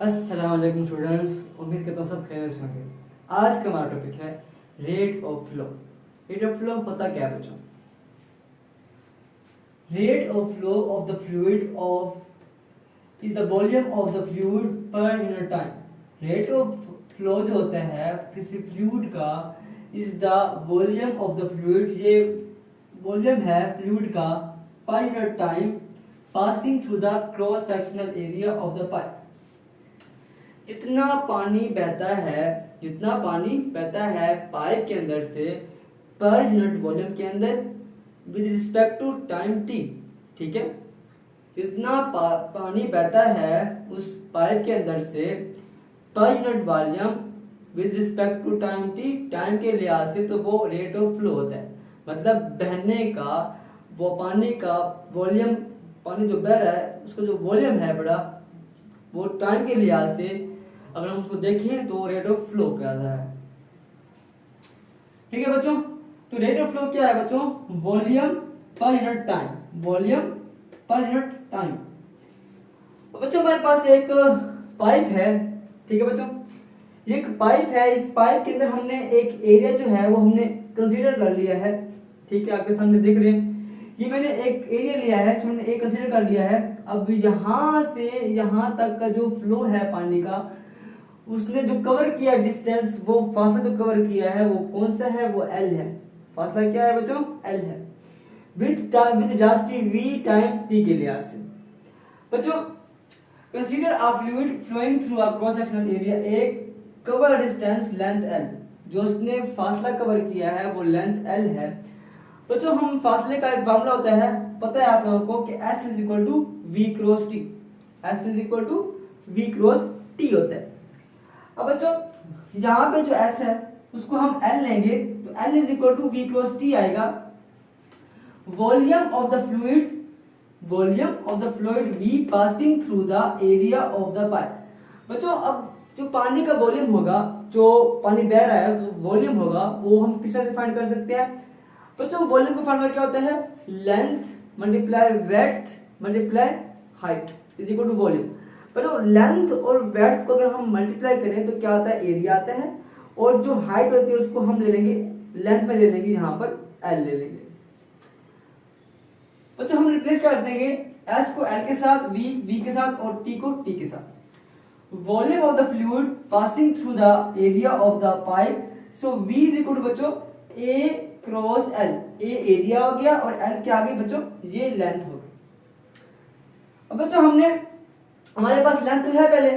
अस्सलाम वालेकुम स्टूडेंट्स, उम्मीद करता हूँ सब खैरियत से होंगे। आज का हमारा टॉपिक है rate of flow. Rate of flow होता क्या है बच्चों? Rate of flow of the fluid of is the volume of the fluid per unit time. Rate of flow जो होता है किसी फ्लूइड का is the volume of the fluid, ये वॉल्यूम है फ्लूइड का per unit time passing through the cross sectional area of the pipe. जितना पानी बहता है पाइप के अंदर से पर यूनिट वॉल्यूम के अंदर with respect to time T, ठीक है। जितना पानी बहता है उस पाइप के अंदर से पर unit volume with respect to time T, time के लिहाज से, तो वो रेट ऑफ फ्लो होता है। मतलब बहने का वो पानी का वॉल्यूम, पानी जो बह रहा है उसका जो वॉल्यूम है बड़ा, वो टाइम के लिहाज से अगर हम उसको देखें तो रेट ऑफ फ्लो कहलाता है। ठीक है बच्चों, तो रेट ऑफ फ्लो क्या है बच्चों? Volume per unit time, volume per unit time. बच्चों हमारे पास एक पाइप है, ठीक है बच्चों, ये एक पाइप है। इस पाइप के अंदर हमने एक एरिया जो है वो हमने कंसीडर कर लिया है, ठीक है, आपके सामने देख रहे हैं। ये मैंने एक एरिया लिया है, इसमें मैंने एक कंसीडर कर लिया है। अब यहां से यहां तक का जो फ्लो है पानी का, उसने जो कवर किया डिस्टेंस, वो फासला जो कवर किया है वो कौन सा है? वो एल है। फासला क्या है बच्चों? एल है। With velocity v time t के लिहाज से। बच्चों consider a fluid flowing through a cross sectional area, एक कवर डिस्टेंस लेंथ l, जो उसने फासला कवर किया है वो लेंथ l है। बच्चों हम फासले का एक फार्मूला होता है, पता है आप लोगों को कि s is equal to v cross t, s is equal to v cross t होता है। अब बच्चों यहाँ पे जो s है उसको हम l लेंगे, तो l is equal to v cross t आएगा। Volume of the fluid v passing through the area of the pipe. बच्चों अब जो पानी का वॉल्यूम होगा, जो पानी बह रहा है तो वॉल्यूम होगा, वो हम किस तरह से फाइंड कर सकते हैं? बच्चों वॉल्यूम का फार्मूला क्या होता है? Length multiply breadth multiply height is equal to volume. पर लेंथ और ब्रेड्थ को अगर हम मल्टीप्लाई करें तो क्या आता है? एरिया आता है। और जो हाइट होती है उसको हम ले लेंगे, लेंथ में ले लेंगे, यहाँ पर एल ले लेंगे। तो हम रिप्लेस कर देंगे एस को एल के साथ, वी के साथ और टी को टी के साथ। Volume of the fluid passing through the area of the pipe, so V is equal to बच्चों A cross L. A area हो गया और एल क्या आ गई बच्चों? ये लेंथ हो गई। अब बच्चों हमारे पास लेंथ तो है पहले,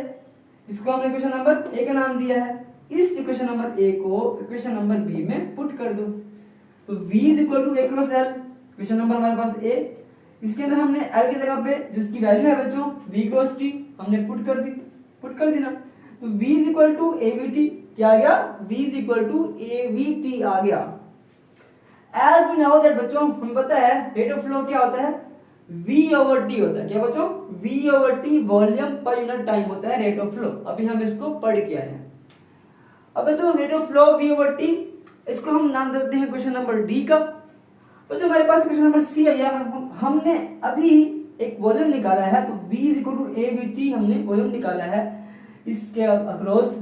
इसको हमने इक्वेशन नंबर ए का नाम दिया है। इस इक्वेशन नंबर ए को इक्वेशन नंबर बी में पुट कर दो, तो v is equal to A cross L, equation number हमारे पास ए। इसके अंदर हमने l की जगह पे जिसकी वैल्यू है बच्चों v क्रॉस t हमने पुट कर दी ना, तो v is equal to avt क्या आ गया? v is equal to avt आ गया। एज वी नो दैट बच्चों हमें पता है रेट ऑफ फ्लो क्या होता है? v ओवर t होता है। क्या बच्चों? v over t volume per unit time होता है रेट ऑफ फ्लो। अभी हम इसको पढ़ के आए हैं। अब बच्चों rate of flow v over t, इसको हम नाम देते हैं क्वेश्चन नंबर डी का। बच्चों हमारे पास क्वेश्चन नंबर सी है, हमने अभी एक वॉल्यूम निकाला है, तो v is equal to avt हमने वॉल्यूम निकाला है इसके अक्रॉस।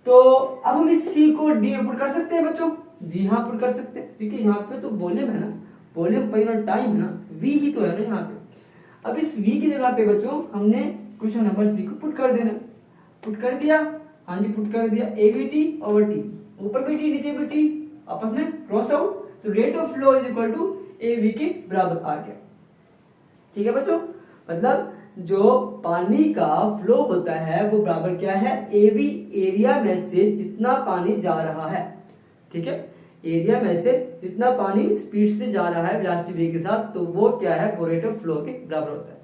तो अब हम इस c को d में पुट कर सकते हैं बच्चों? जी हाँ पुट कर सकते हैं, क्योंकि यहाँ पे तो वॉल्यूम है ना, वॉल्यूम पर यूनिट टाइम है ना, v ही तो है ना यहाँ पे। अब इस v की जगह पे बच्चों हमने क्वेश्चन नंबर सी को पुट कर देना। पुट कर दिया, हाँ जी पुट कर दिया, avt ओवर t, ऊपर भी t नीचे भी t, आपस में क्रॉस आउट, तो rate of flow is equal to av के बराबर आ गया। ठीक है बच्चों, मतलब जो पानी का फ्लो होता है वो बराबर क्या है? av, एरिया में से जितना पानी जा रहा है, ठीक है, एरिया में से जितना पानी स्पीड से जा रहा है वेलोसिटी v के साथ, तो वो क्या है? वो रेट ऑफ फ्लो के बराबर होता है।